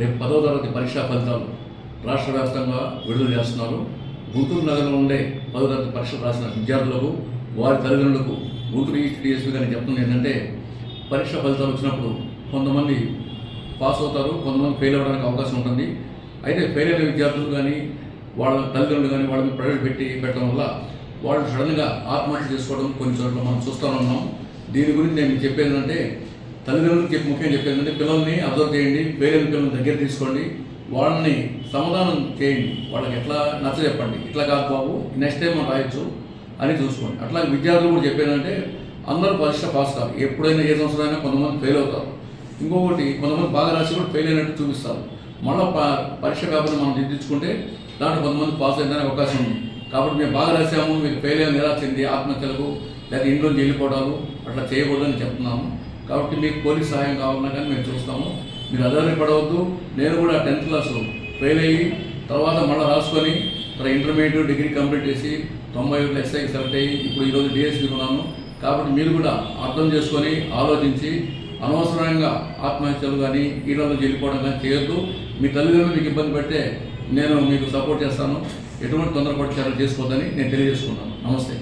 రేపు 10వ తరగతి పరీక్షా ఫలితాలు రాష్ట్ర వ్యాప్తంగా విడుదల చేస్తున్నారు. గుంటూరు నగరంలో ఉండే 10వ తరగతి పరీక్షలు రాసిన విద్యార్థులకు, వారి తల్లిదండ్రులకు గుంటూరు ఈస్ట్ డిఎస్పీ గారిని చెప్తుంది ఏంటంటే, పరీక్ష ఫలితాలు వచ్చినప్పుడు కొంతమంది పాస్ అవుతారు, కొంతమంది ఫెయిల్ అవ్వడానికి అవకాశం ఉంటుంది. అయితే ఫెయిల్ అయిన విద్యార్థులు కానీ వాళ్ళ తల్లిదండ్రులు కానీ వాళ్ళని ప్రైవేట్ పెట్టడం వల్ల వాళ్ళు సడన్గా ఆత్మహత్య చేసుకోవడం కొన్ని చోట్ల మనం చూస్తూ ఉన్నాం. దీని గురించి నేను చెప్పేది ఏంటంటే, తల్లిదండ్రులకు ముఖ్యంగా చెప్పేది ఏంటంటే, పిల్లల్ని అబ్జర్వ్ చేయండి, ఫెయిల్ అయిన పిల్లల్ని దగ్గర తీసుకోండి, వాళ్ళని సమాధానం చేయండి, వాళ్ళకి ఎట్లా నచ్చ చెప్పండి, ఇట్లా కాదు బాబు నెక్స్ట్ టైం మనం రాయొచ్చు అని చూసుకోండి. అట్లా విద్యార్థులు కూడా చెప్పేదంటే, అందరూ పరీక్ష పాస్ కాదు, ఎప్పుడైనా ఏ సంవత్సరం అయినా కొంతమంది ఫెయిల్ అవుతారు. ఇంకొకటి కొంతమంది బాగా రాసి కూడా ఫెయిల్ అయినట్టు చూపిస్తారు. మళ్ళీ పరీక్ష పేపర్ని మనం దిద్దించుకుంటే దాంట్లో కొంతమంది పాస్ అయ్యడానికి అవకాశం ఉంది. కాబట్టి మేము బాగా రాసాము, మీరు ఫెయిల్ అయిన నిరాశ చెంది ఆత్మహత్యలకు లేదా ఇంట్లోంచి వెళ్ళిపోవడాలు అట్లా చేయకూడదని చెప్తున్నాము. కాబట్టి మీకు పోలీస్ సహాయం కావాలన్నా కానీ మేము చూస్తాము. మీరు ఆధారపడవద్దు. నేను కూడా 10th క్లాసు ఫెయిల్ అయ్యి తర్వాత మళ్ళీ రాసుకొని ఇంటర్మీడియట్ డిగ్రీ కంప్లీట్ చేసి 91 ఎస్ఐకి సెలెక్ట్ అయ్యి ఇప్పుడు ఈరోజు డిఎస్పీకి ఉన్నాను. కాబట్టి మీరు కూడా అర్థం చేసుకొని ఆలోచించి అనవసరంగా ఆత్మహత్యలు కానీ ఈళ్ళలో వెళ్ళిపోవడం కానీ చేయొద్దు. మీ తల్లిదండ్రులు మీకు ఇబ్బంది పెడితే నేను మీకు సపోర్ట్ చేస్తాను. ఎటువంటి తొందరపాటు చర్యలు చేసుకోవద్దని నేను తెలియజేసుకున్నాను. నమస్తే.